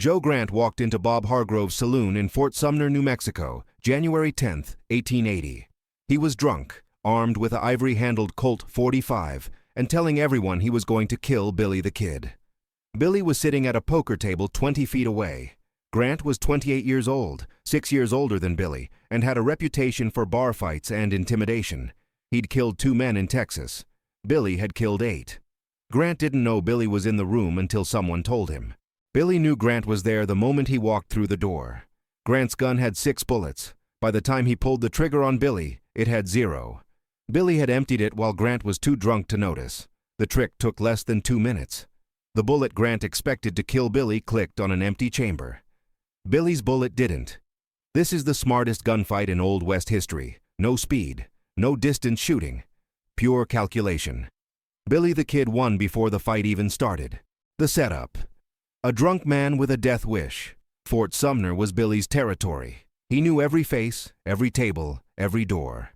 Joe Grant walked into Bob Hargrove's saloon in Fort Sumner, New Mexico, January 10, 1880. He was drunk, armed with an ivory-handled Colt .45, and telling everyone he was going to kill Billy the Kid. Billy was sitting at a poker table 20 feet away. Grant was 28 years old, 6 years older than Billy, and had a reputation for bar fights and intimidation. He'd killed 2 men in Texas. Billy had killed 8. Grant didn't know Billy was in the room until someone told him. Billy knew Grant was there the moment he walked through the door. Grant's gun had 6 bullets. By the time he pulled the trigger on Billy, it had 0. Billy had emptied it while Grant was too drunk to notice. The trick took less than 2 minutes. The bullet Grant expected to kill Billy clicked on an empty chamber. Billy's bullet didn't. This is the smartest gunfight in Old West history. No speed, no distance shooting. Pure calculation. Billy the Kid won before the fight even started. The setup. A drunk man with a death wish. Fort Sumner was Billy's territory. He knew every face, every table, every door.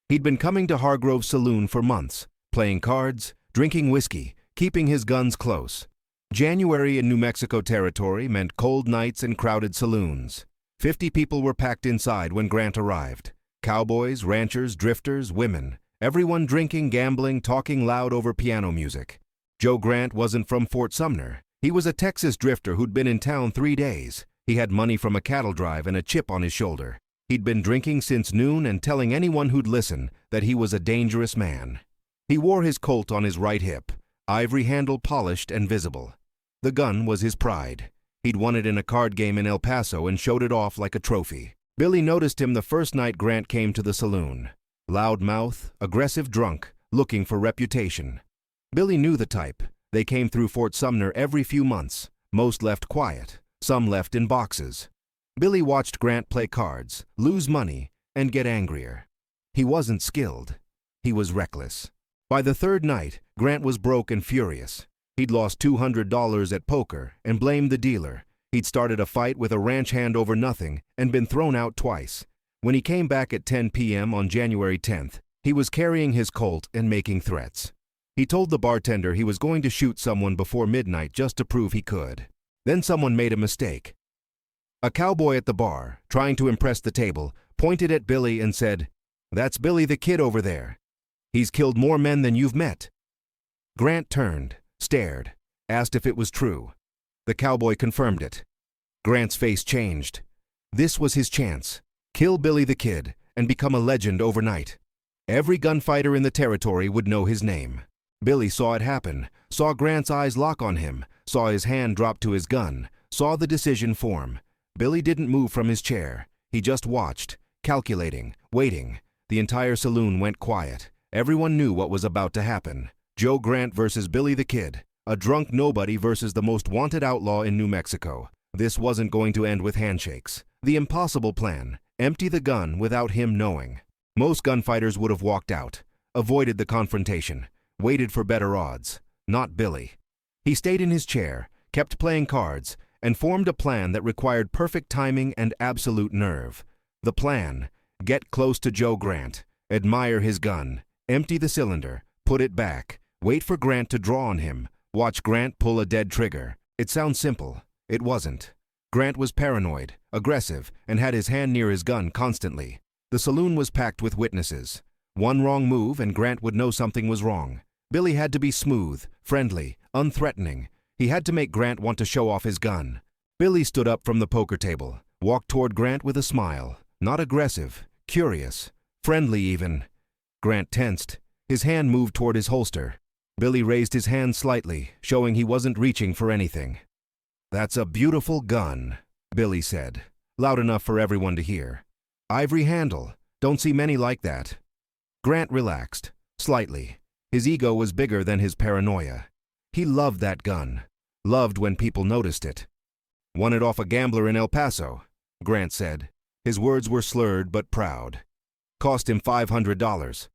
He'd been coming to Hargrove's saloon for months, playing cards, drinking whiskey, keeping his guns close. January in New Mexico territory meant cold nights and crowded saloons. 50 people were packed inside when Grant arrived. Cowboys, ranchers, drifters, women. Everyone drinking, gambling, talking loud over piano music. Joe Grant wasn't from Fort Sumner. He was a Texas drifter who'd been in town 3 days. He had money from a cattle drive and a chip on his shoulder. He'd been drinking since noon and telling anyone who'd listen that he was a dangerous man. He wore his Colt on his right hip, ivory handle polished and visible. The gun was his pride. He'd won it in a card game in El Paso and showed it off like a trophy. Billy noticed him the first night Grant came to the saloon. Loud mouth, aggressive drunk, looking for reputation. Billy knew the type. They came through Fort Sumner every few months. Most left quiet, some left in boxes. Billy watched Grant play cards, lose money, and get angrier. He wasn't skilled. He was reckless. By the 3rd night, Grant was broke and furious. He'd lost $200 at poker and blamed the dealer. He'd started a fight with a ranch hand over nothing and been thrown out twice. When he came back at 10 p.m. on January 10th, he was carrying his Colt and making threats. He told the bartender he was going to shoot someone before midnight just to prove he could. Then someone made a mistake. A cowboy at the bar, trying to impress the table, pointed at Billy and said, "That's Billy the Kid over there. He's killed more men than you've met." Grant turned, stared, asked if it was true. The cowboy confirmed it. Grant's face changed. This was his chance. Kill Billy the Kid and become a legend overnight. Every gunfighter in the territory would know his name. Billy saw it happen, saw Grant's eyes lock on him, saw his hand drop to his gun, saw the decision form. Billy didn't move from his chair. He just watched, calculating, waiting. The entire saloon went quiet. Everyone knew what was about to happen. Joe Grant versus Billy the Kid. A drunk nobody versus the most wanted outlaw in New Mexico. This wasn't going to end with handshakes. The impossible plan. Empty the gun without him knowing. Most gunfighters would have walked out, avoided the confrontation, waited for better odds. Not Billy. He stayed in his chair, kept playing cards, and formed a plan that required perfect timing and absolute nerve. The plan: get close to Joe Grant, admire his gun, empty the cylinder, put it back, wait for Grant to draw on him, watch Grant pull a dead trigger. It sounds simple. It wasn't. Grant was paranoid, aggressive, and had his hand near his gun constantly. The saloon was packed with witnesses. One wrong move and Grant would know something was wrong. Billy had to be smooth, friendly, unthreatening. He had to make Grant want to show off his gun. Billy stood up from the poker table, walked toward Grant with a smile. Not aggressive, curious, friendly even. Grant tensed. His hand moved toward his holster. Billy raised his hand slightly, showing he wasn't reaching for anything. "That's a beautiful gun," Billy said, loud enough for everyone to hear. "Ivory handle. Don't see many like that." Grant relaxed, slightly. His ego was bigger than his paranoia. He loved that gun. Loved when people noticed it. "Won it off a gambler in El Paso," Grant said. His words were slurred but proud. "Cost him $500.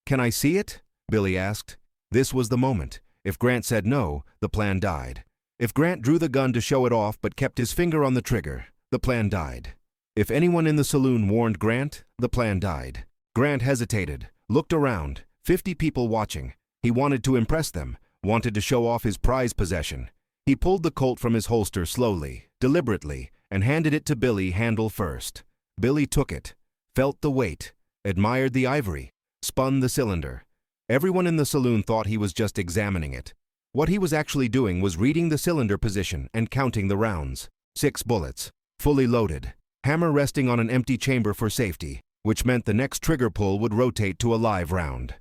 "Can I see it?" Billy asked. This was the moment. If Grant said no, the plan died. If Grant drew the gun to show it off but kept his finger on the trigger, the plan died. If anyone in the saloon warned Grant, the plan died. Grant hesitated, looked around, 50 people watching. He wanted to impress them, wanted to show off his prized possession. He pulled the Colt from his holster slowly, deliberately, and handed it to Billy handle first. Billy took it, felt the weight, admired the ivory, spun the cylinder. Everyone in the saloon thought he was just examining it. What he was actually doing was reading the cylinder position and counting the rounds. 6 bullets, fully loaded, hammer resting on an empty chamber for safety, which meant the next trigger pull would rotate to a live round.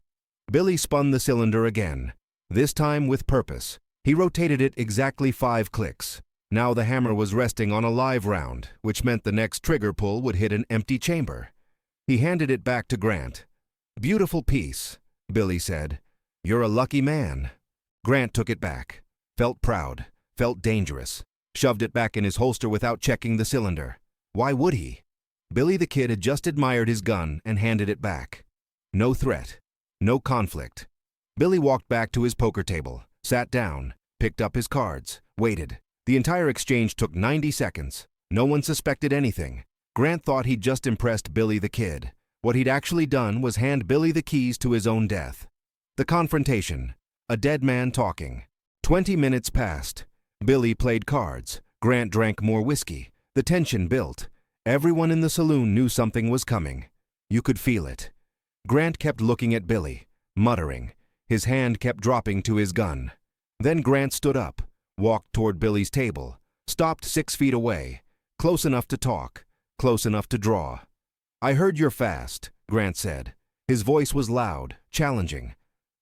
Billy spun the cylinder again, this time with purpose. He rotated it exactly 5 clicks. Now the hammer was resting on a live round, which meant the next trigger pull would hit an empty chamber. He handed it back to Grant. "Beautiful piece," Billy said. "You're a lucky man." Grant took it back, felt proud, felt dangerous, shoved it back in his holster without checking the cylinder. Why would he? Billy the Kid had just admired his gun and handed it back. No threat, no conflict. Billy walked back to his poker table, sat down, picked up his cards, waited. The entire exchange took 90 seconds. No one suspected anything. Grant thought he'd just impressed Billy the Kid. What he'd actually done was hand Billy the keys to his own death. The confrontation. A dead man talking. 20 minutes passed. Billy played cards. Grant drank more whiskey. The tension built. Everyone in the saloon knew something was coming. You could feel it. Grant kept looking at Billy, muttering. His hand kept dropping to his gun. Then Grant stood up, walked toward Billy's table, stopped 6 feet away, close enough to talk, close enough to draw. "I heard you're fast," Grant said. His voice was loud, challenging.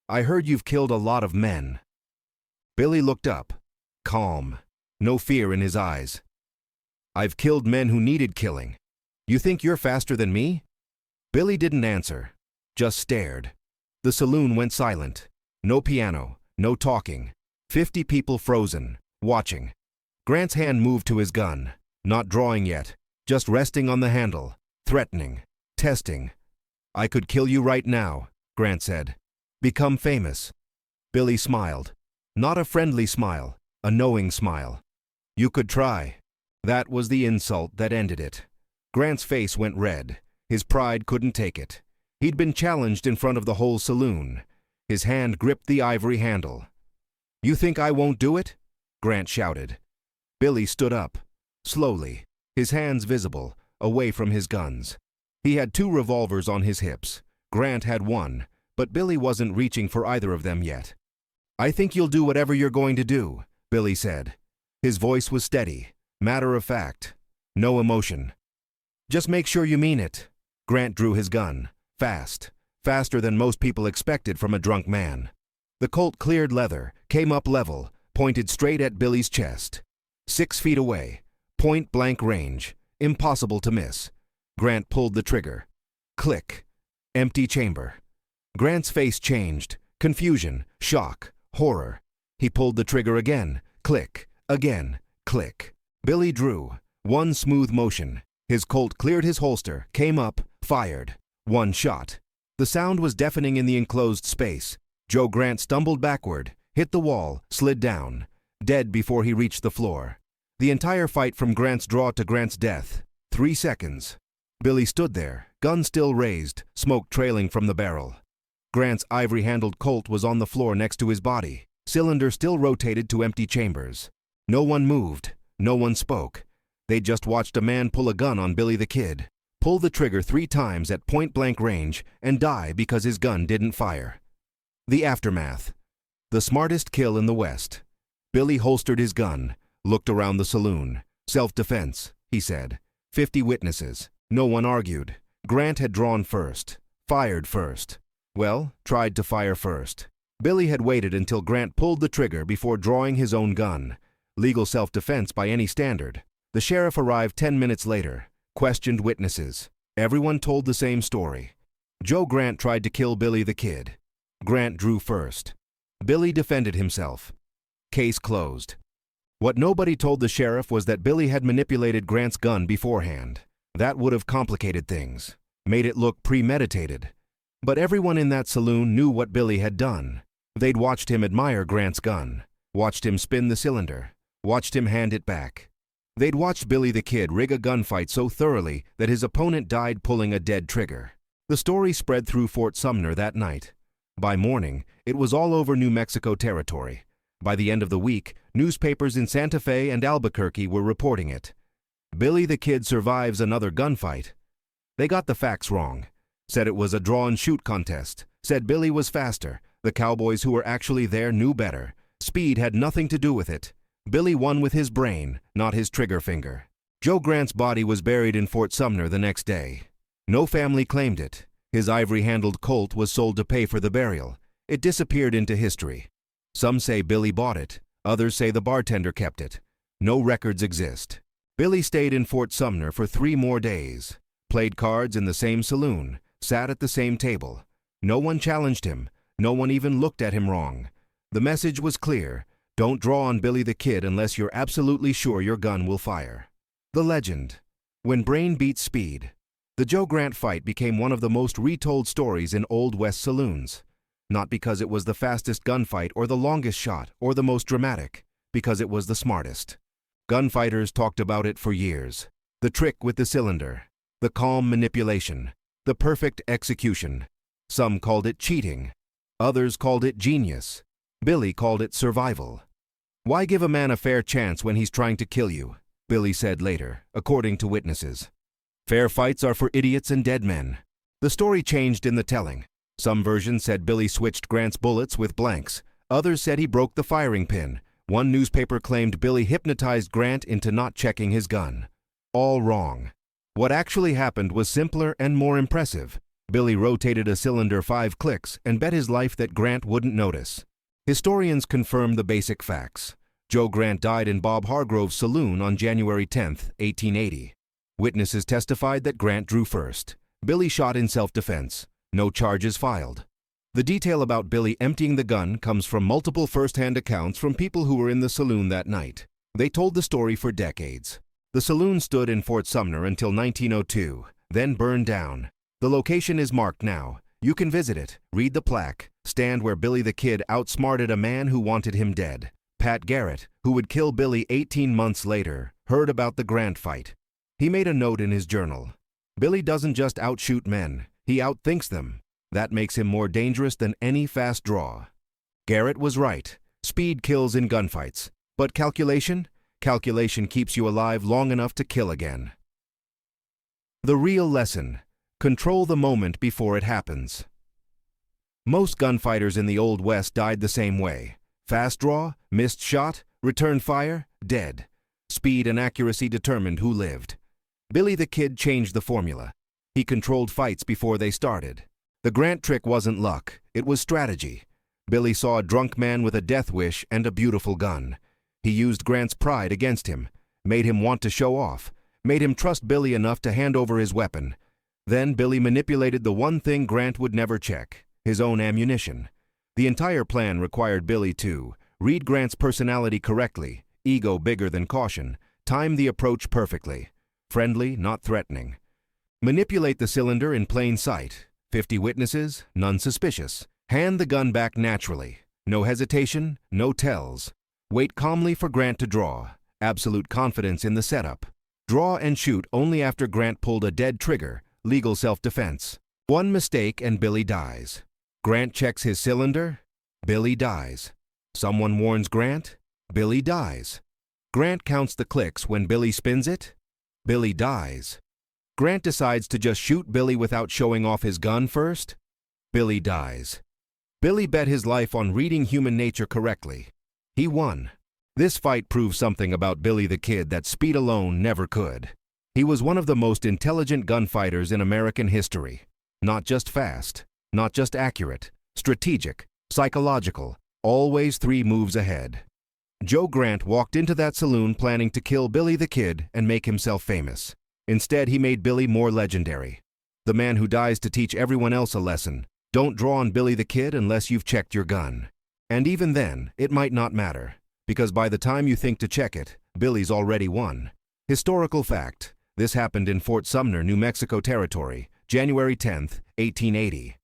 "I heard you've killed a lot of men." Billy looked up, calm, no fear in his eyes. "I've killed men who needed killing. You think you're faster than me?" Billy didn't answer, just stared. The saloon went silent. No piano, no talking. 50 people frozen, watching. Grant's hand moved to his gun, not drawing yet, just resting on the handle, threatening, testing. "I could kill you right now," Grant said. "Become famous." Billy smiled. Not a friendly smile, a knowing smile. "You could try." That was the insult that ended it. Grant's face went red. His pride couldn't take it. He'd been challenged in front of the whole saloon. His hand gripped the ivory handle. "You think I won't do it?" Grant shouted. Billy stood up, slowly, his hands visible, away from his guns. He had 2 revolvers on his hips. Grant had 1, but Billy wasn't reaching for either of them yet. "I think you'll do whatever you're going to do," Billy said. His voice was steady, matter of fact, no emotion. "Just make sure you mean it." Grant drew his gun, fast, faster than most people expected from a drunk man. The Colt cleared leather, came up level, pointed straight at Billy's chest. 6 feet away, point-blank range, impossible to miss. Grant pulled the trigger. Click. Empty chamber. Grant's face changed. Confusion, shock, horror. He pulled the trigger again. Click. Again. Click. Billy drew. One smooth motion. His Colt cleared his holster, came up, fired. 1 shot. The sound was deafening in the enclosed space. Joe Grant stumbled backward, hit the wall, slid down, dead before he reached the floor. The entire fight from Grant's draw to Grant's death. 3 seconds. Billy stood there, gun still raised, smoke trailing from the barrel. Grant's ivory-handled Colt was on the floor next to his body, cylinder still rotated to empty chambers. No one moved, no one spoke. They just watched a man pull a gun on Billy the Kid, pull the trigger 3 times at point-blank range, and die because his gun didn't fire. The aftermath. The smartest kill in the West. Billy holstered his gun, looked around the saloon. "Self-defense," he said. 50 witnesses. No one argued. Grant had drawn first, fired first. Well, tried to fire first. Billy had waited until Grant pulled the trigger before drawing his own gun. Legal self-defense by any standard. The sheriff arrived 10 minutes later, questioned witnesses. Everyone told the same story. Joe Grant tried to kill Billy the Kid. Grant drew first. Billy defended himself. Case closed. What nobody told the sheriff was that Billy had manipulated Grant's gun beforehand. That would have complicated things, made it look premeditated. But everyone in that saloon knew what Billy had done. They'd watched him admire Grant's gun, watched him spin the cylinder, watched him hand it back. They'd watched Billy the Kid rig a gunfight so thoroughly that his opponent died pulling a dead trigger. The story spread through Fort Sumner that night. By morning, it was all over New Mexico territory. By the end of the week, newspapers in Santa Fe and Albuquerque were reporting it. Billy the Kid survives another gunfight. They got the facts wrong. Said it was a draw-and-shoot contest. Said Billy was faster. The cowboys who were actually there knew better. Speed had nothing to do with it. Billy won with his brain, not his trigger finger. Joe Grant's body was buried in Fort Sumner the next day. No family claimed it. His ivory-handled Colt was sold to pay for the burial. It disappeared into history. Some say Billy bought it. Others say the bartender kept it. No records exist. Billy stayed in Fort Sumner for 3 more days. Played cards in the same saloon. Sat at the same table. No one challenged him. No one even looked at him wrong. The message was clear. Don't draw on Billy the Kid unless you're absolutely sure your gun will fire. The legend. When brain beats speed. The Joe Grant fight became one of the most retold stories in Old West saloons. Not because it was the fastest gunfight or the longest shot or the most dramatic, because it was the smartest. Gunfighters talked about it for years. The trick with the cylinder. The calm manipulation. The perfect execution. Some called it cheating. Others called it genius. Billy called it survival. Why give a man a fair chance when he's trying to kill you? Billy said later, according to witnesses. Fair fights are for idiots and dead men. The story changed in the telling. Some versions said Billy switched Grant's bullets with blanks. Others said he broke the firing pin. One newspaper claimed Billy hypnotized Grant into not checking his gun. All wrong. What actually happened was simpler and more impressive. Billy rotated a cylinder 5 clicks and bet his life that Grant wouldn't notice. Historians confirm the basic facts. Joe Grant died in Bob Hargrove's saloon on January 10, 1880. Witnesses testified that Grant drew first. Billy shot in self-defense. No charges filed. The detail about Billy emptying the gun comes from multiple first-hand accounts from people who were in the saloon that night. They told the story for decades. The saloon stood in Fort Sumner until 1902, then burned down. The location is marked now. You can visit it, read the plaque, stand where Billy the Kid outsmarted a man who wanted him dead. Pat Garrett, who would kill Billy 18 months later, heard about the Grant fight. He made a note in his journal. Billy doesn't just outshoot men, he outthinks them. That makes him more dangerous than any fast draw. Garrett was right. Speed kills in gunfights. But calculation? Calculation keeps you alive long enough to kill again. The real lesson. Control the moment before it happens. Most gunfighters in the Old West died the same way. Fast draw, missed shot, return fire, dead. Speed and accuracy determined who lived. Billy the Kid changed the formula. He controlled fights before they started. The Grant trick wasn't luck, it was strategy. Billy saw a drunk man with a death wish and a beautiful gun. He used Grant's pride against him, made him want to show off, made him trust Billy enough to hand over his weapon. Then Billy manipulated the one thing Grant would never check, his own ammunition. The entire plan required Billy to read Grant's personality correctly, ego bigger than caution, time the approach perfectly, friendly, not threatening. Manipulate the cylinder in plain sight, 50 witnesses, none suspicious. Hand the gun back naturally, no hesitation, no tells. Wait calmly for Grant to draw, absolute confidence in the setup. Draw and shoot only after Grant pulled a dead trigger, legal self-defense. One mistake and Billy dies. Grant checks his cylinder, Billy dies. Someone warns Grant, Billy dies. Grant counts the clicks when Billy spins it, Billy dies. Grant decides to just shoot Billy without showing off his gun first, Billy dies. Billy bet his life on reading human nature correctly. He won. This fight proves something about Billy the Kid that speed alone never could. He was one of the most intelligent gunfighters in American history. Not just fast, not just accurate, strategic, psychological, always 3 moves ahead. Joe Grant walked into that saloon planning to kill Billy the Kid and make himself famous. Instead, he made Billy more legendary. The man who dies to teach everyone else a lesson. Don't draw on Billy the Kid unless you've checked your gun. And even then, it might not matter, because by the time you think to check it, Billy's already won. Historical fact. This happened in Fort Sumner, New Mexico Territory, January 10, 1880.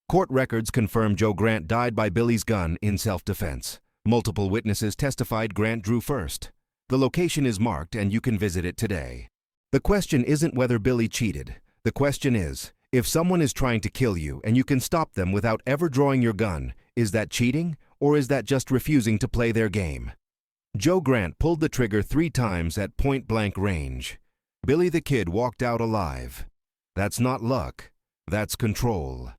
Court records confirm Joe Grant died by Billy's gun in self-defense. Multiple witnesses testified Grant drew first. The location is marked and you can visit it today. The question isn't whether Billy cheated. The question is, if someone is trying to kill you and you can stop them without ever drawing your gun, is that cheating or is that just refusing to play their game? Joe Grant pulled the trigger 3 times at point-blank range. Billy the Kid walked out alive. That's not luck, that's control.